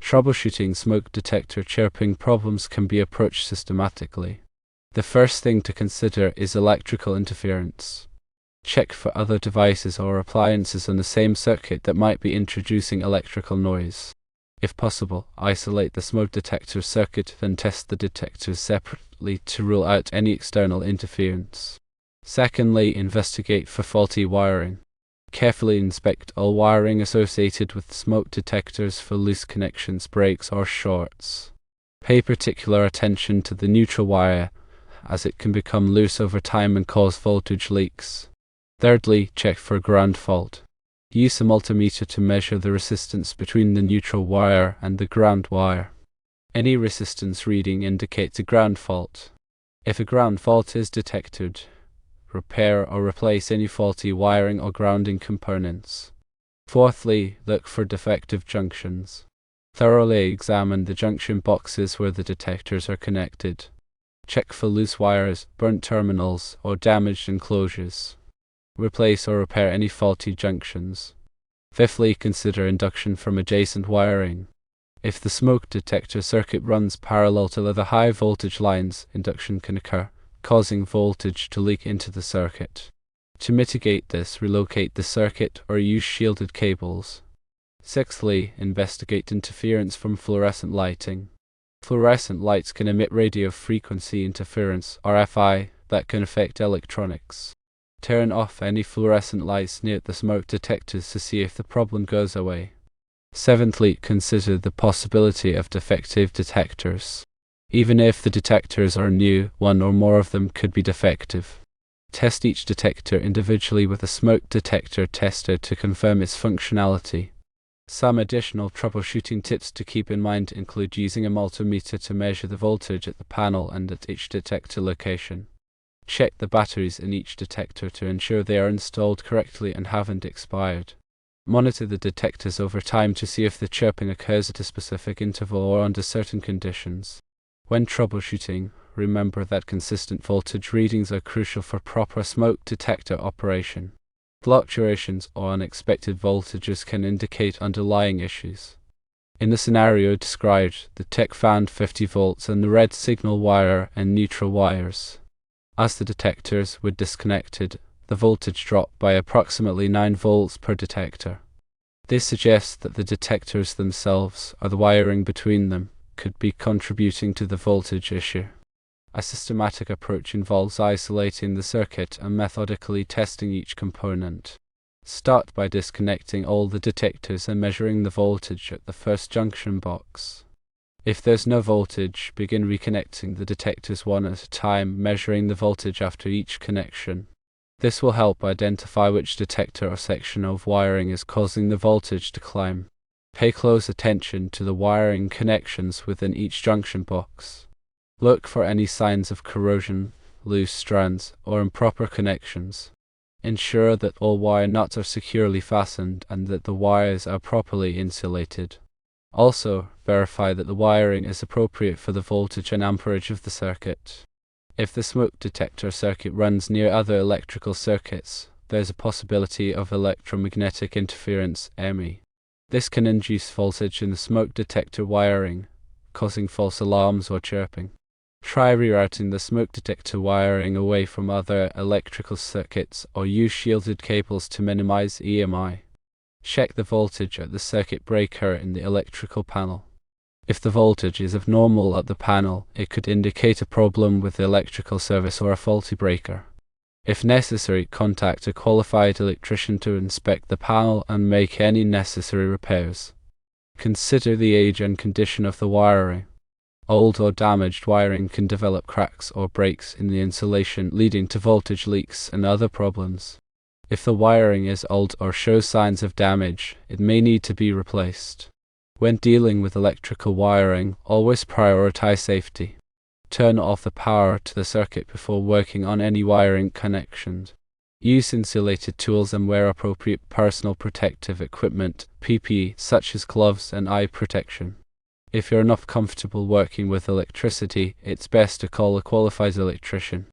Troubleshooting smoke detector chirping problems can be approached systematically. The first thing to consider is electrical interference. Check for other devices or appliances on the same circuit that might be introducing electrical noise. If possible, isolate the smoke detector circuit, then test the detectors separately to rule out any external interference. Secondly, investigate for faulty wiring. Carefully inspect all wiring associated with smoke detectors for loose connections, breaks, or shorts. Pay particular attention to the neutral wire, as it can become loose over time and cause voltage leaks. Thirdly, check for ground fault. Use a multimeter to measure the resistance between the neutral wire and the ground wire. Any resistance reading indicates a ground fault. If a ground fault is detected, repair or replace any faulty wiring or grounding components. Fourthly, look for defective junctions. Thoroughly examine the junction boxes where the detectors are connected. Check for loose wires, burnt terminals, or damaged enclosures. Replace or repair any faulty junctions. Fifthly, consider induction from adjacent wiring. If the smoke detector circuit runs parallel to other high voltage lines, induction can occur, causing voltage to leak into the circuit. To mitigate this, relocate the circuit or use shielded cables. Sixthly, investigate interference from fluorescent lighting. Fluorescent lights can emit radio frequency interference, RFI, that can affect electronics. Turn off any fluorescent lights near the smoke detectors to see if the problem goes away. Seventhly, consider the possibility of defective detectors. Even if the detectors are new, one or more of them could be defective. Test each detector individually with a smoke detector tester to confirm its functionality. Some additional troubleshooting tips to keep in mind include using a multimeter to measure the voltage at the panel and at each detector location. Check the batteries in each detector to ensure they are installed correctly and haven't expired. Monitor the detectors over time to see if the chirping occurs at a specific interval or under certain conditions. When troubleshooting, remember that consistent voltage readings are crucial for proper smoke detector operation. Fluctuations or unexpected voltages can indicate underlying issues. In the scenario described, the tech found 50 volts on the red signal wire and neutral wires. As the detectors were disconnected, the voltage dropped by approximately 9 volts per detector. This suggests that the detectors themselves, or the wiring between them, could be contributing to the voltage issue. A systematic approach involves isolating the circuit and methodically testing each component. Start by disconnecting all the detectors and measuring the voltage at the first junction box. If there's no voltage, begin reconnecting the detectors one at a time, measuring the voltage after each connection. This will help identify which detector or section of wiring is causing the voltage to climb. Pay close attention to the wiring connections within each junction box. Look for any signs of corrosion, loose strands, or improper connections. Ensure that all wire nuts are securely fastened and that the wires are properly insulated. Also, verify that the wiring is appropriate for the voltage and amperage of the circuit. If the smoke detector circuit runs near other electrical circuits, there's a possibility of electromagnetic interference, EMI. This can induce voltage in the smoke detector wiring, causing false alarms or chirping. Try rerouting the smoke detector wiring away from other electrical circuits or use shielded cables to minimize EMI. Check the voltage at the circuit breaker in the electrical panel. If the voltage is abnormal at the panel, it could indicate a problem with the electrical service or a faulty breaker. If necessary, contact a qualified electrician to inspect the panel and make any necessary repairs. Consider the age and condition of the wiring. Old or damaged wiring can develop cracks or breaks in the insulation, leading to voltage leaks and other problems. If the wiring is old or shows signs of damage, it may need to be replaced. When dealing with electrical wiring, always prioritize safety. Turn off the power to the circuit before working on any wiring connections. Use insulated tools and wear appropriate personal protective equipment, PPE, such as gloves and eye protection. If you're not comfortable working with electricity, it's best to call a qualified electrician.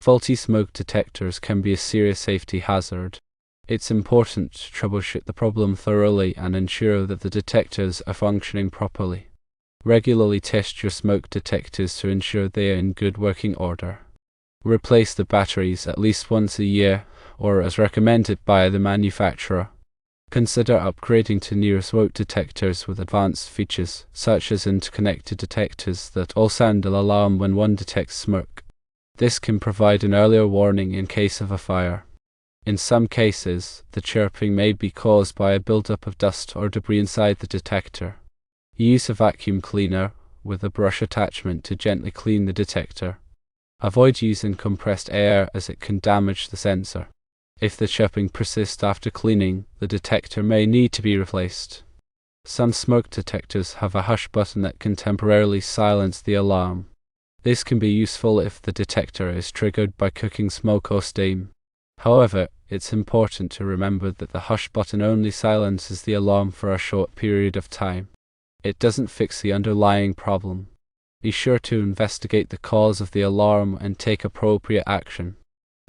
Faulty smoke detectors can be a serious safety hazard. It's important to troubleshoot the problem thoroughly and ensure that the detectors are functioning properly. Regularly test your smoke detectors to ensure they are in good working order. Replace the batteries at least once a year, or as recommended by the manufacturer. Consider upgrading to newer smoke detectors with advanced features, such as interconnected detectors that all sound an alarm when one detects smoke. This can provide an earlier warning in case of a fire. In some cases, the chirping may be caused by a buildup of dust or debris inside the detector. Use a vacuum cleaner with a brush attachment to gently clean the detector. Avoid using compressed air as it can damage the sensor. If the chirping persists after cleaning, the detector may need to be replaced. Some smoke detectors have a hush button that can temporarily silence the alarm. This can be useful if the detector is triggered by cooking smoke or steam. However, it's important to remember that the hush button only silences the alarm for a short period of time. It doesn't fix the underlying problem. Be sure to investigate the cause of the alarm and take appropriate action.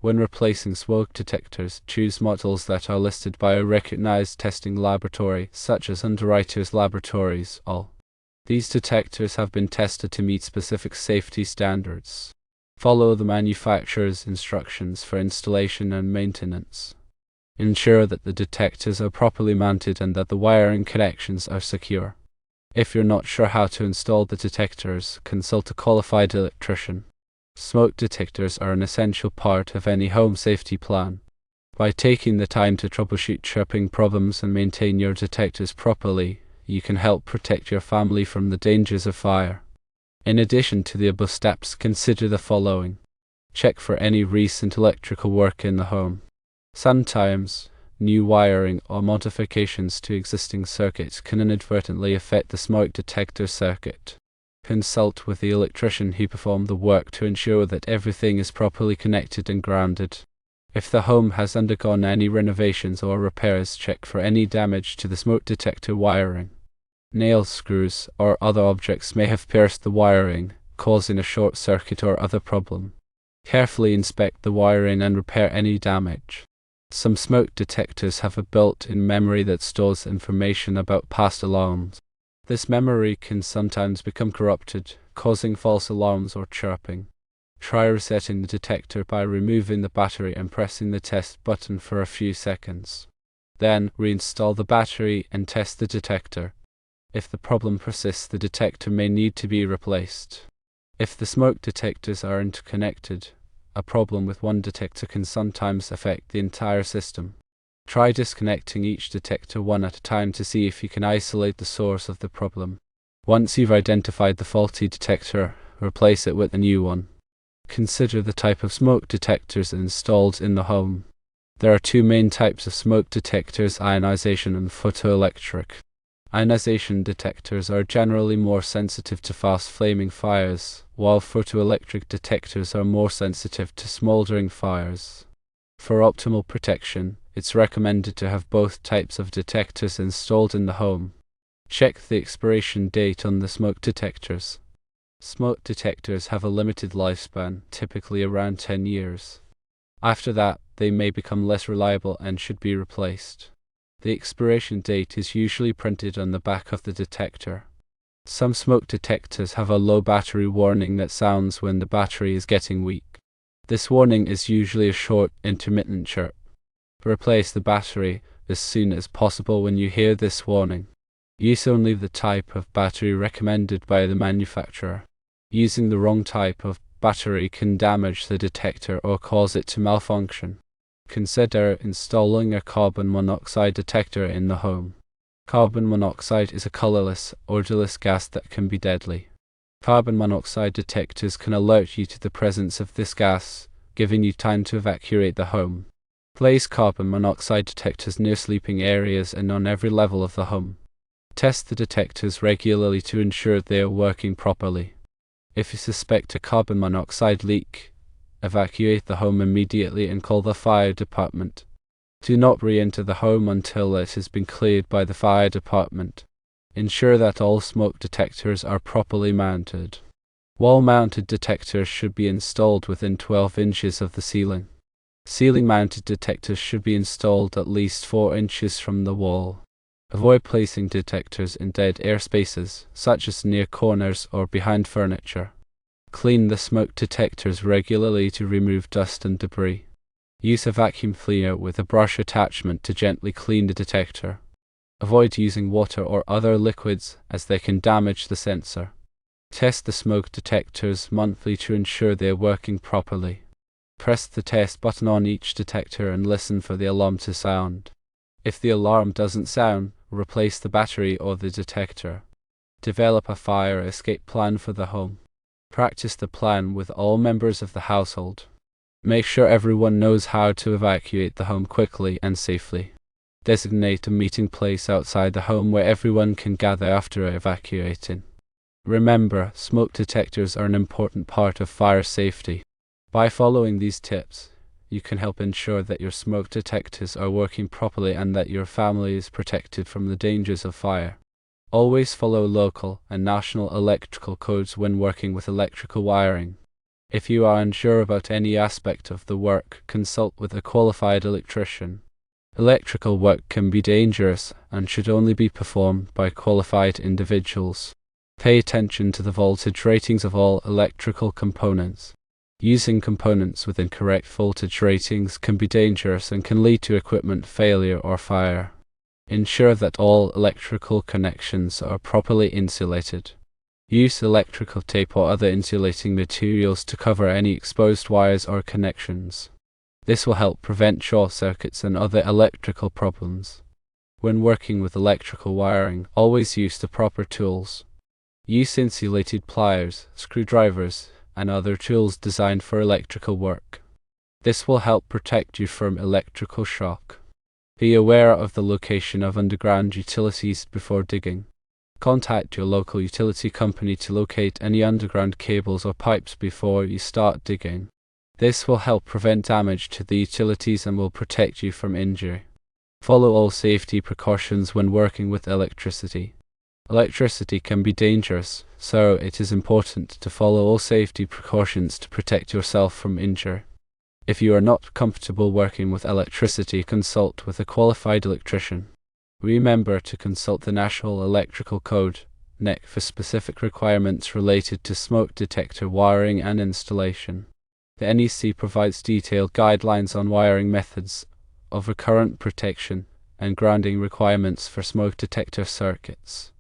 When replacing smoke detectors, choose models that are listed by a recognized testing laboratory, such as Underwriters Laboratories, all. These detectors have been tested to meet specific safety standards. Follow the manufacturer's instructions for installation and maintenance. Ensure that the detectors are properly mounted and that the wiring connections are secure. If you're not sure how to install the detectors, consult a qualified electrician. Smoke detectors are an essential part of any home safety plan. By taking the time to troubleshoot chirping problems and maintain your detectors properly, you can help protect your family from the dangers of fire. In addition to the above steps, consider the following. Check for any recent electrical work in the home. Sometimes, new wiring or modifications to existing circuits can inadvertently affect the smoke detector circuit. Consult with the electrician who performed the work to ensure that everything is properly connected and grounded. If the home has undergone any renovations or repairs, check for any damage to the smoke detector wiring. Nail screws or other objects may have pierced the wiring, causing a short circuit or other problem. Carefully inspect the wiring and repair any damage. Some smoke detectors have a built-in memory that stores information about past alarms. This memory can sometimes become corrupted, causing false alarms or chirping. Try resetting the detector by removing the battery and pressing the test button for a few seconds. Then, reinstall the battery and test the detector. If the problem persists, the detector may need to be replaced. If the smoke detectors are interconnected, a problem with one detector can sometimes affect the entire system. Try disconnecting each detector one at a time to see if you can isolate the source of the problem. Once you've identified the faulty detector, replace it with a new one. Consider the type of smoke detectors installed in the home. There are two main types of smoke detectors: ionization and photoelectric. Ionization detectors are generally more sensitive to fast-flaming fires, while photoelectric detectors are more sensitive to smoldering fires. For optimal protection, it's recommended to have both types of detectors installed in the home. Check the expiration date on the smoke detectors. Smoke detectors have a limited lifespan, typically around 10 years. After that, they may become less reliable and should be replaced. The expiration date is usually printed on the back of the detector. Some smoke detectors have a low battery warning that sounds when the battery is getting weak. This warning is usually a short, intermittent chirp. Replace the battery as soon as possible when you hear this warning. Use only the type of battery recommended by the manufacturer. Using the wrong type of battery can damage the detector or cause it to malfunction. Consider installing a carbon monoxide detector in the home. Carbon monoxide is a colorless, odorless gas that can be deadly. Carbon monoxide detectors can alert you to the presence of this gas, giving you time to evacuate the home. Place carbon monoxide detectors near sleeping areas and on every level of the home. Test the detectors regularly to ensure they are working properly. If you suspect a carbon monoxide leak, evacuate the home immediately and call the fire department. Do not re-enter the home until it has been cleared by the fire department. Ensure that all smoke detectors are properly mounted. Wall-mounted detectors should be installed within 12 inches of the ceiling. Ceiling-mounted detectors should be installed at least 4 inches from the wall. Avoid placing detectors in dead air spaces, such as near corners or behind furniture. Clean the smoke detectors regularly to remove dust and debris. Use a vacuum cleaner with a brush attachment to gently clean the detector. Avoid using water or other liquids as they can damage the sensor. Test the smoke detectors monthly to ensure they are working properly. Press the test button on each detector and listen for the alarm to sound. If the alarm doesn't sound, replace the battery or the detector. Develop a fire escape plan for the home. Practice the plan with all members of the household. Make sure everyone knows how to evacuate the home quickly and safely. Designate a meeting place outside the home where everyone can gather after evacuating. Remember, smoke detectors are an important part of fire safety. By following these tips, you can help ensure that your smoke detectors are working properly and that your family is protected from the dangers of fire. Always follow local and national electrical codes when working with electrical wiring. If you are unsure about any aspect of the work, consult with a qualified electrician. Electrical work can be dangerous and should only be performed by qualified individuals. Pay attention to the voltage ratings of all electrical components. Using components with incorrect voltage ratings can be dangerous and can lead to equipment failure or fire. Ensure that all electrical connections are properly insulated. Use electrical tape or other insulating materials to cover any exposed wires or connections. This will help prevent short circuits and other electrical problems. When working with electrical wiring, always use the proper tools. Use insulated pliers, screwdrivers, and other tools designed for electrical work. This will help protect you from electrical shock. Be aware of the location of underground utilities before digging. Contact your local utility company to locate any underground cables or pipes before you start digging. This will help prevent damage to the utilities and will protect you from injury. Follow all safety precautions when working with electricity. Electricity can be dangerous, so it is important to follow all safety precautions to protect yourself from injury. If you are not comfortable working with electricity, consult with a qualified electrician. Remember to consult the National Electrical Code (NEC) for specific requirements related to smoke detector wiring and installation. The NEC provides detailed guidelines on wiring methods, overcurrent protection, and grounding requirements for smoke detector circuits.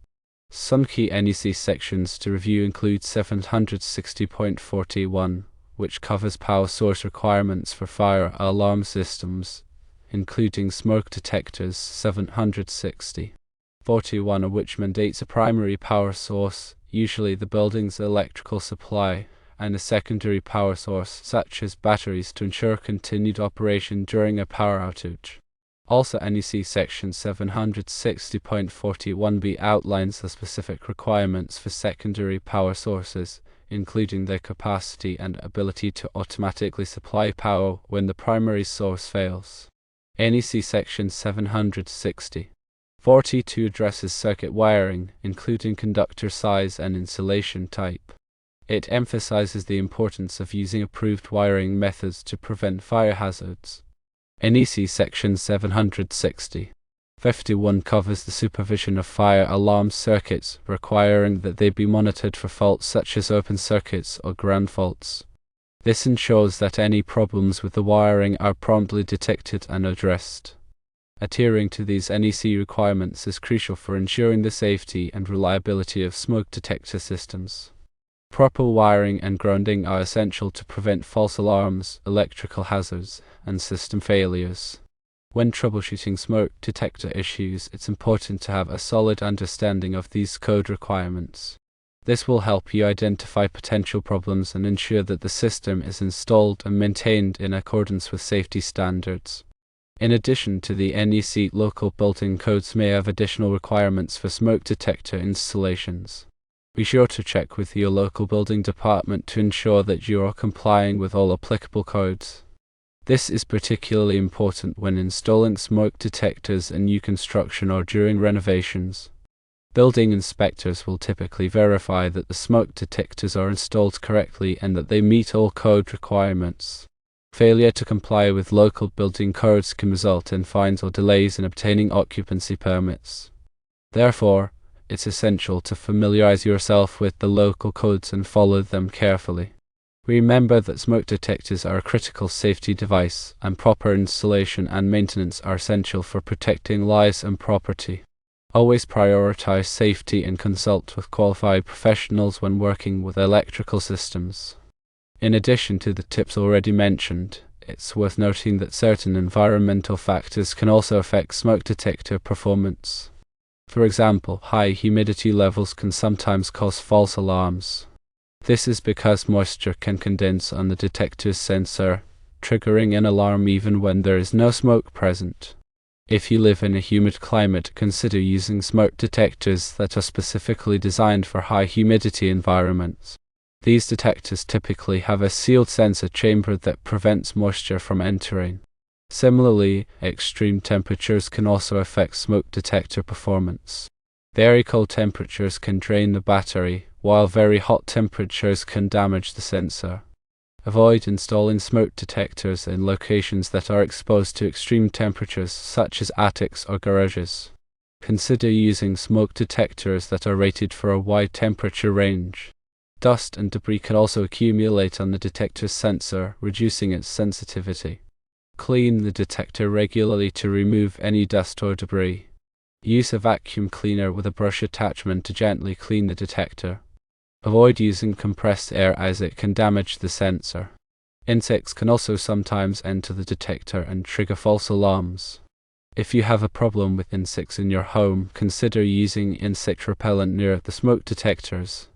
Some key NEC sections to review include 760.41, which covers power source requirements for fire alarm systems, including smoke detectors. 760.41, which mandates a primary power source, usually the building's electrical supply, and a secondary power source, such as batteries, to ensure continued operation during a power outage. Also, NEC Section 760.41b outlines the specific requirements for secondary power sources, including their capacity and ability to automatically supply power when the primary source fails. NEC Section 760.42 addresses circuit wiring, including conductor size and insulation type. It emphasizes the importance of using approved wiring methods to prevent fire hazards. NEC Section 760.51 covers the supervision of fire alarm circuits, requiring that they be monitored for faults such as open circuits or ground faults. This ensures that any problems with the wiring are promptly detected and addressed. Adhering to these NEC requirements is crucial for ensuring the safety and reliability of smoke detector systems. Proper wiring and grounding are essential to prevent false alarms, electrical hazards, and system failures. When troubleshooting smoke detector issues, it's important to have a solid understanding of these code requirements. This will help you identify potential problems and ensure that the system is installed and maintained in accordance with safety standards. In addition to the NEC, local building codes may have additional requirements for smoke detector installations. Be sure to check with your local building department to ensure that you are complying with all applicable codes. This is particularly important when installing smoke detectors in new construction or during renovations. Building inspectors will typically verify that the smoke detectors are installed correctly and that they meet all code requirements. Failure to comply with local building codes can result in fines or delays in obtaining occupancy permits. Therefore, it's essential to familiarize yourself with the local codes and follow them carefully. Remember that smoke detectors are a critical safety device, and proper installation and maintenance are essential for protecting lives and property. Always prioritize safety and consult with qualified professionals when working with electrical systems. In addition to the tips already mentioned, it's worth noting that certain environmental factors can also affect smoke detector performance. For example, high humidity levels can sometimes cause false alarms. This is because moisture can condense on the detector's sensor, triggering an alarm even when there is no smoke present. If you live in a humid climate, consider using smoke detectors that are specifically designed for high humidity environments. These detectors typically have a sealed sensor chamber that prevents moisture from entering. Similarly, extreme temperatures can also affect smoke detector performance. Very cold temperatures can drain the battery, while very hot temperatures can damage the sensor. Avoid installing smoke detectors in locations that are exposed to extreme temperatures, such as attics or garages. Consider using smoke detectors that are rated for a wide temperature range. Dust and debris can also accumulate on the detector's sensor, reducing its sensitivity. Clean the detector regularly to remove any dust or debris. Use a vacuum cleaner with a brush attachment to gently clean the detector. Avoid using compressed air as it can damage the sensor. Insects can also sometimes enter the detector and trigger false alarms. If you have a problem with insects in your home, consider using insect repellent near the smoke detectors.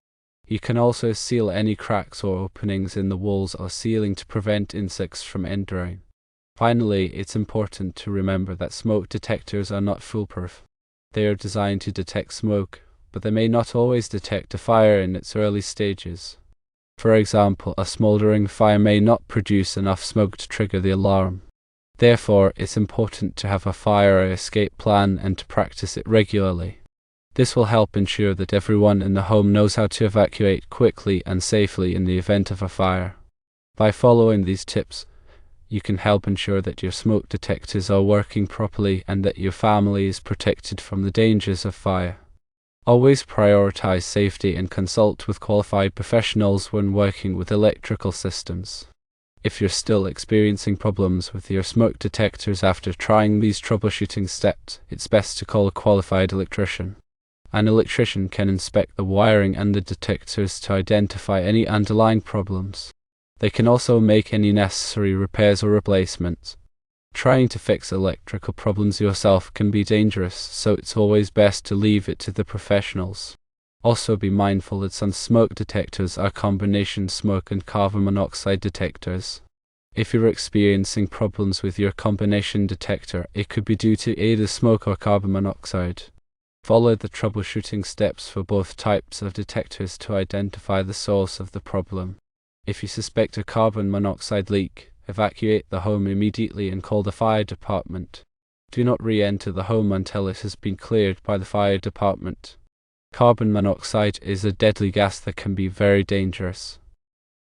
You can also seal any cracks or openings in the walls or ceiling to prevent insects from entering. Finally, it's important to remember that smoke detectors are not foolproof. They are designed to detect smoke, but they may not always detect a fire in its early stages. For example, a smoldering fire may not produce enough smoke to trigger the alarm. Therefore, it's important to have a fire escape plan and to practice it regularly. This will help ensure that everyone in the home knows how to evacuate quickly and safely in the event of a fire. By following these tips, you can help ensure that your smoke detectors are working properly and that your family is protected from the dangers of fire. Always prioritize safety and consult with qualified professionals when working with electrical systems. If you're still experiencing problems with your smoke detectors after trying these troubleshooting steps, it's best to call a qualified electrician. An electrician can inspect the wiring and the detectors to identify any underlying problems. They can also make any necessary repairs or replacements. Trying to fix electrical problems yourself can be dangerous, so it's always best to leave it to the professionals. Also be mindful that some smoke detectors are combination smoke and carbon monoxide detectors. If you're experiencing problems with your combination detector, it could be due to either smoke or carbon monoxide. Follow the troubleshooting steps for both types of detectors to identify the source of the problem. If you suspect a carbon monoxide leak, evacuate the home immediately and call the fire department. Do not re-enter the home until it has been cleared by the fire department. Carbon monoxide is a deadly gas that can be very dangerous.